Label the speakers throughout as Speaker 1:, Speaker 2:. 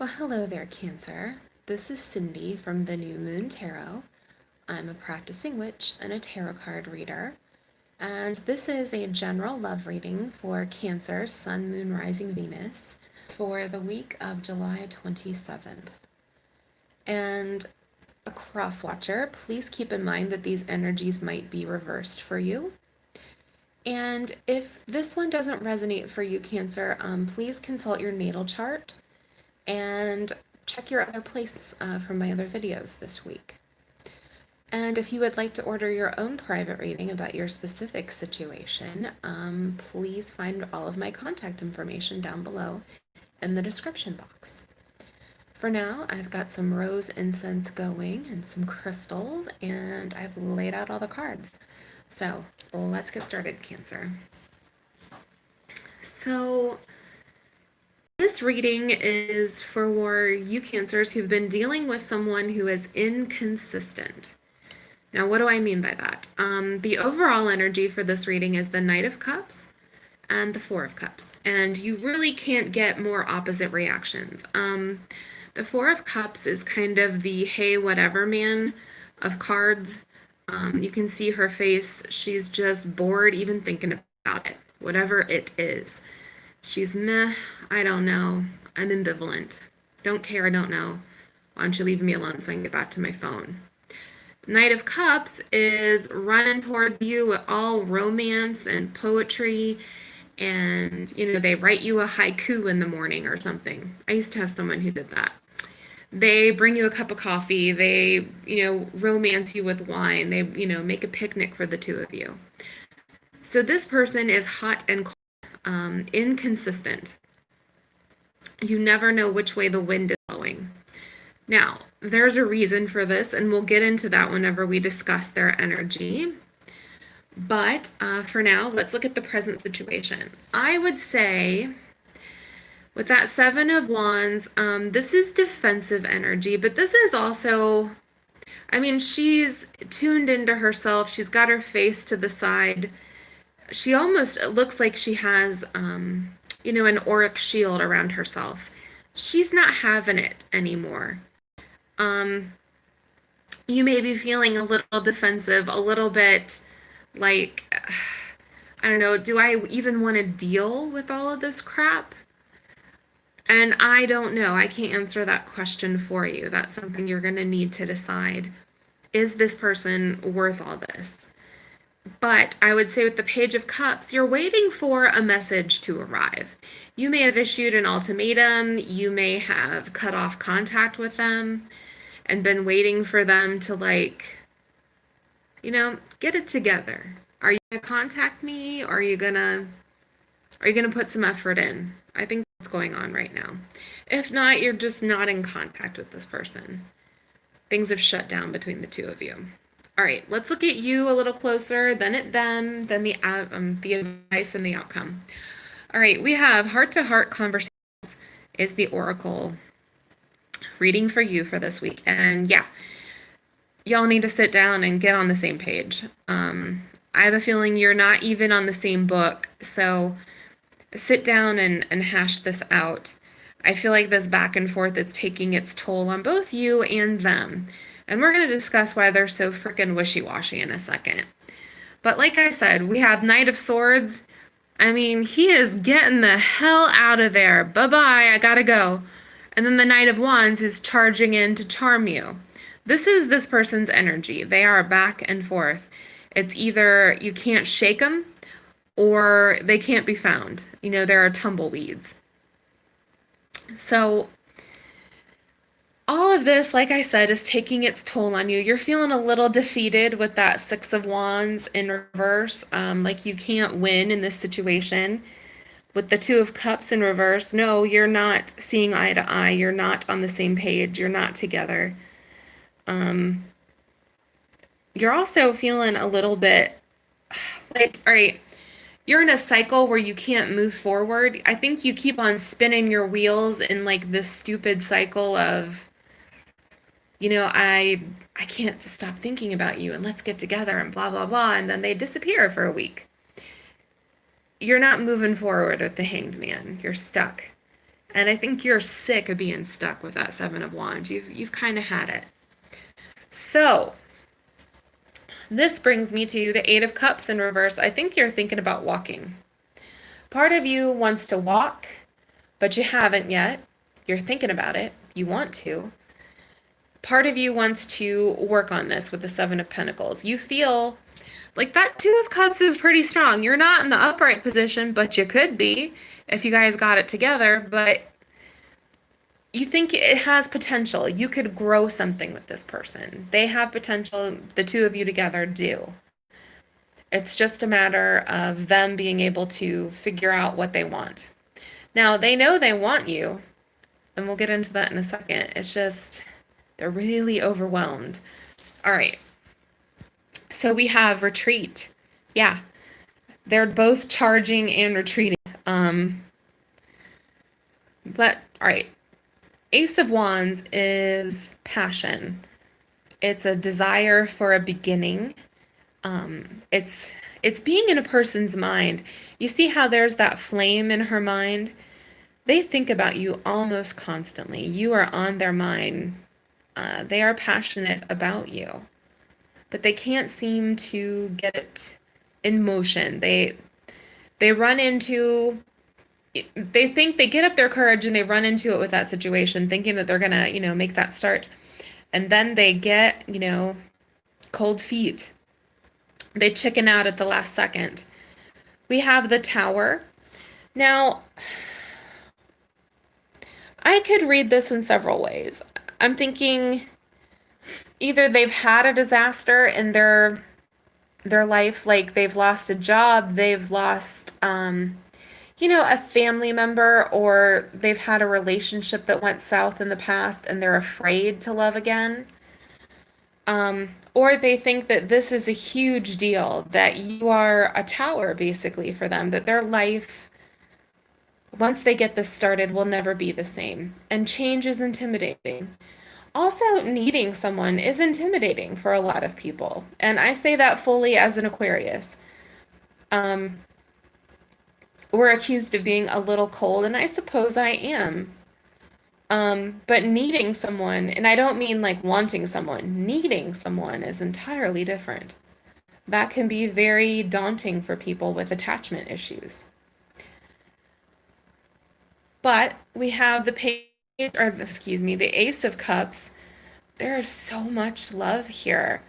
Speaker 1: Well, hello there, Cancer. This is Cindy from the New Moon Tarot. I'm a practicing witch and a tarot card reader. And this is a general love reading for Cancer, Sun, Moon, Rising, Venus for the week of July 27th. And a cross watcher, please keep in mind that these energies might be reversed for you. And if this one doesn't resonate for you, Cancer, please consult your natal chart and check your other places from my other videos this week. And if you would like to order your own private reading about your specific situation, please find all of my contact information down below in the description box. For now, I've got some rose incense going and some crystals, and I've laid out all the cards. So let's get started, Cancer. So this reading is for you Cancers who've been dealing with someone who is inconsistent. Now, what do I mean by that? The overall energy for this reading is the Knight of Cups and the Four of Cups, and you really can't get more opposite reactions. The Four of Cups is kind of the hey whatever man of cards. You can see her face. She's just bored even thinking about it, whatever it is. She's meh, I don't know, I'm ambivalent. Don't care, I don't know. Why don't you leave me alone so I can get back to my phone? Knight of Cups is running toward you with all romance and poetry, and, they write you a haiku in the morning or something. I used to have someone who did that. They bring you a cup of coffee, they, romance you with wine, they, make a picnic for the two of you. So this person is hot and cold. Inconsistent. You never know which way the wind is blowing. Now, there's a reason for this, and we'll get into that whenever we discuss their energy. But for now, let's look at the present situation. I would say with that Seven of Wands, this is defensive energy, but this is also, she's tuned into herself. She's got her face to the side. She almost looks like she has, an auric shield around herself. She's not having it anymore. You may be feeling a little defensive, a little bit like, I don't know, do I even want to deal with all of this crap? And I don't know. I can't answer that question for you. That's something you're going to need to decide. Is this person worth all this? But I would say with the Page of Cups, you're waiting for a message to arrive. You may have issued an ultimatum. You may have cut off contact with them and been waiting for them to, get it together. Are you going to contact me? Or are you going to put some effort in? I think that's going on right now. If not, you're just not in contact with this person. Things have shut down between the two of you. All right, let's look at you a little closer, then at them, then the advice and the outcome. All right, we have heart-to-heart conversations is the oracle reading for you for this week. And yeah, y'all need to sit down and get on the same page. I have a feeling you're not even on the same book, so sit down and hash this out. I feel like this back and forth is taking its toll on both you and them. And we're going to discuss why they're so freaking wishy-washy in a second. But like I said, we have Knight of Swords. He is getting the hell out of there. Bye-bye, I gotta go. And then the Knight of Wands is charging in to charm you. This is this person's energy. They are back and forth. It's either you can't shake them or they can't be found. There are tumbleweeds. So all of this, like I said, is taking its toll on you. You're feeling a little defeated with that Six of Wands in reverse, like you can't win in this situation. With the Two of Cups in reverse, no, you're not seeing eye to eye. You're not on the same page. You're not together. You're also feeling a little bit like, all right, you're in a cycle where you can't move forward. I think you keep on spinning your wheels in this stupid cycle of, I can't stop thinking about you and let's get together and blah, blah, blah. And then they disappear for a week. You're not moving forward with the Hanged Man. You're stuck. And I think you're sick of being stuck with that Seven of Wands. You've kind of had it. So, this brings me to the Eight of Cups in reverse. I think you're thinking about walking. Part of you wants to walk, but you haven't yet. You're thinking about it. You want to. Part of you wants to work on this with the Seven of Pentacles. You feel like that Two of Cups is pretty strong. You're not in the upright position, but you could be if you guys got it together. But you think it has potential. You could grow something with this person. They have potential. The two of you together do. It's just a matter of them being able to figure out what they want. Now, they know they want you, and we'll get into that in a second. It's just they're really overwhelmed. All right. So we have retreat. Yeah. They're both charging and retreating. But all right. Ace of Wands is passion. It's a desire for a beginning. It's being in a person's mind. You see how there's that flame in her mind? They think about you almost constantly. You are on their mind. They are passionate about you, but they can't seem to get it in motion. They run into, they think they get up their courage and they run into it with that situation, thinking that they're gonna, make that start. And then they get, cold feet. They chicken out at the last second. We have the Tower. Now, I could read this in several ways. I'm thinking either they've had a disaster in their life, like they've lost a job, they've lost a family member, or they've had a relationship that went south in the past and they're afraid to love again. Or they think that this is a huge deal, that you are a tower basically for them, that their life, once they get this started, will never be the same. And change is intimidating. Also, needing someone is intimidating for a lot of people. And I say that fully as an Aquarius. We're accused of being a little cold, and I suppose I am. But needing someone, and I don't mean like wanting someone, needing someone is entirely different. That can be very daunting for people with attachment issues. But we have the the Ace of Cups. There is so much love here.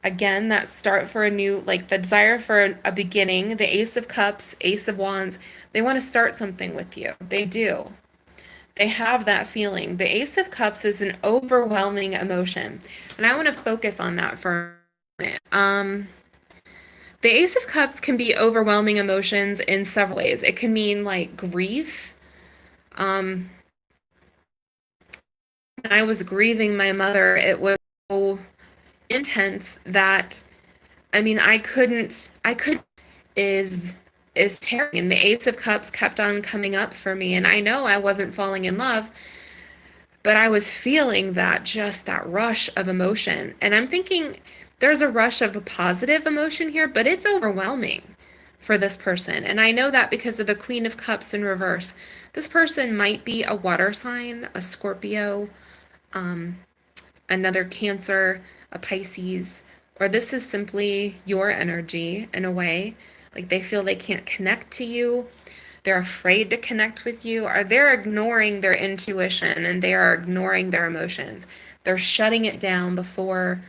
Speaker 1: Again, that start for a new, like the desire for a beginning, the Ace of Cups, Ace of Wands, they want to start something with you. They do. They have that feeling. The Ace of Cups is an overwhelming emotion. And I want to focus on that for a minute. The Ace of Cups can be overwhelming emotions in several ways. It can mean like grief. When I was grieving my mother, it was so intense that, I couldn't is tearing. And the Ace of Cups kept on coming up for me. And I know I wasn't falling in love, but I was feeling just that rush of emotion. And I'm thinking there's a rush of a positive emotion here, but it's overwhelming for this person. And I know that because of the Queen of Cups in reverse. This person might be a water sign, a Scorpio, another Cancer, a Pisces, or this is simply your energy in a way. Like they feel they can't connect to you. They're afraid to connect with you, or they're ignoring their intuition and they are ignoring their emotions. They're shutting it down before,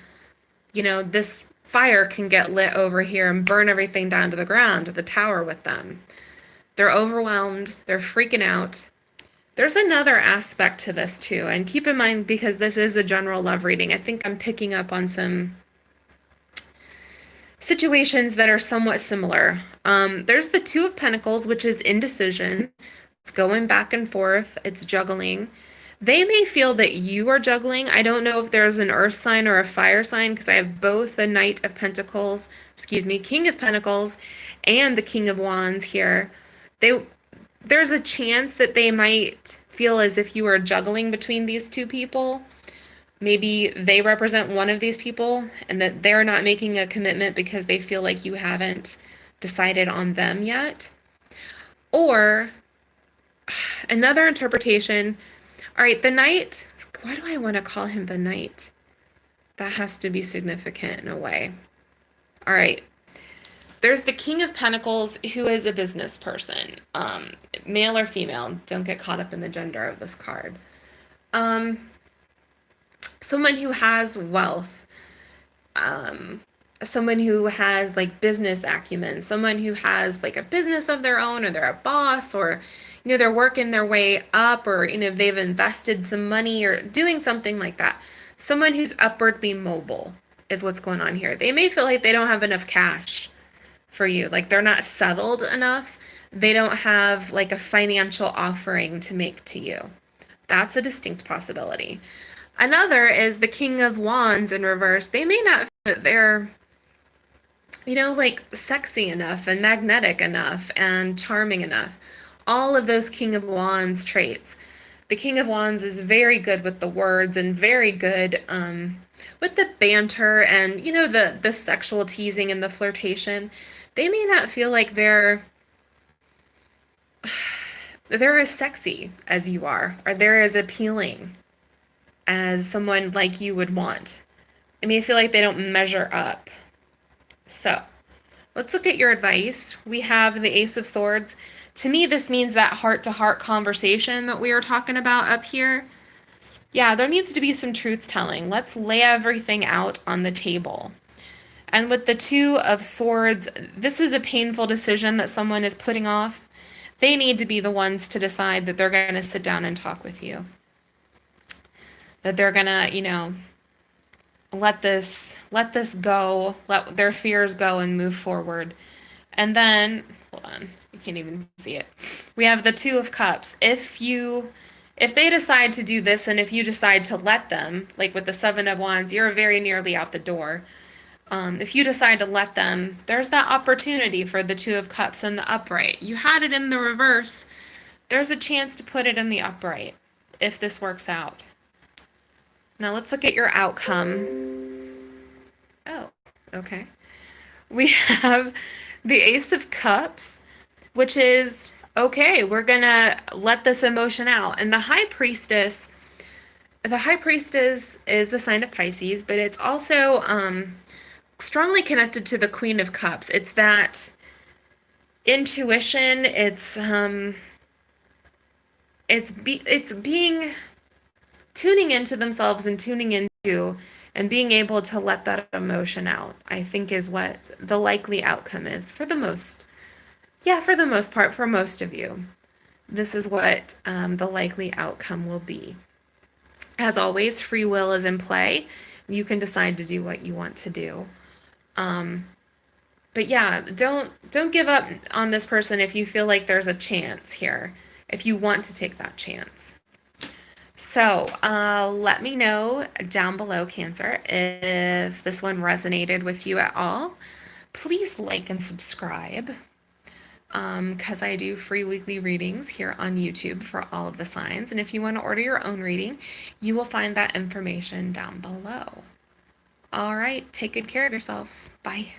Speaker 1: this fire can get lit over here and burn everything down to the ground, the tower with them. They're overwhelmed. They're freaking out. There's another aspect to this too, and keep in mind, because this is a general love reading, I think I'm picking up on some situations that are somewhat similar. There's the Two of Pentacles, which is indecision. It's going back and forth. It's juggling. They may feel that you are juggling. I don't know if there's an earth sign or a fire sign, because I have both the Knight of Pentacles, King of Pentacles, and the King of Wands here. There's a chance that they might feel as if you are juggling between these two people. Maybe they represent one of these people and that they're not making a commitment because they feel like you haven't decided on them yet. Or Another interpretation. All right, the knight. Why do I want to call him the knight? That has to be significant in a way. All right. There's the King of Pentacles, who is a business person, male or female. Don't get caught up in the gender of this card. Someone who has wealth, someone who has like business acumen, someone who has like a business of their own, or they're a boss, or they're working their way up, or they've invested some money or doing something like that. Someone who's upwardly mobile is what's going on here. They may feel like they don't have enough cash for you, like they're not settled enough. They don't have like a financial offering to make to you. That's a distinct possibility. Another is the King of Wands in reverse. They may not feel that they're, like sexy enough and magnetic enough and charming enough. All of those King of Wands traits. The King of Wands is very good with the words and very good with the banter and, the sexual teasing and the flirtation. They may not feel like they're as sexy as you are, or they're as appealing as someone like you would want. I mean, I feel like they don't measure up. So let's look at your advice. We have the Ace of Swords. To me, this means that heart-to-heart conversation that we were talking about up here. Yeah, there needs to be some truth-telling. Let's lay everything out on the table. And with the Two of Swords, this is a painful decision that someone is putting off. They need to be the ones to decide that they're going to sit down and talk with you. That they're going to, let this go, let their fears go and move forward. And then, hold on, you can't even see it. We have the Two of Cups. If they decide to do this, and if you decide to let them, like with the Seven of Wands, you're very nearly out the door. If you decide to let them, there's that opportunity for the Two of Cups in the upright. You had it in the reverse. There's a chance to put it in the upright if this works out. Now let's look at your outcome. Oh, okay. We have the Ace of Cups, which is, okay, we're going to let this emotion out. And the High Priestess is the sign of Pisces, but it's also strongly connected to the Queen of Cups. It's that intuition. It's being tuning into themselves and tuning into and being able to let that emotion out, I think, is what the likely outcome is for the most part, for most of you. This is what the likely outcome will be. As always, free will is in play. You can decide to do what you want to do. But yeah, don't give up on this person if you feel like there's a chance here, if you want to take that chance. So let me know down below, Cancer, if this one resonated with you at all. Please like and subscribe, because I do free weekly readings here on YouTube for all of the signs. And if you want to order your own reading, you will find that information down below. All right, take good care of yourself. Bye.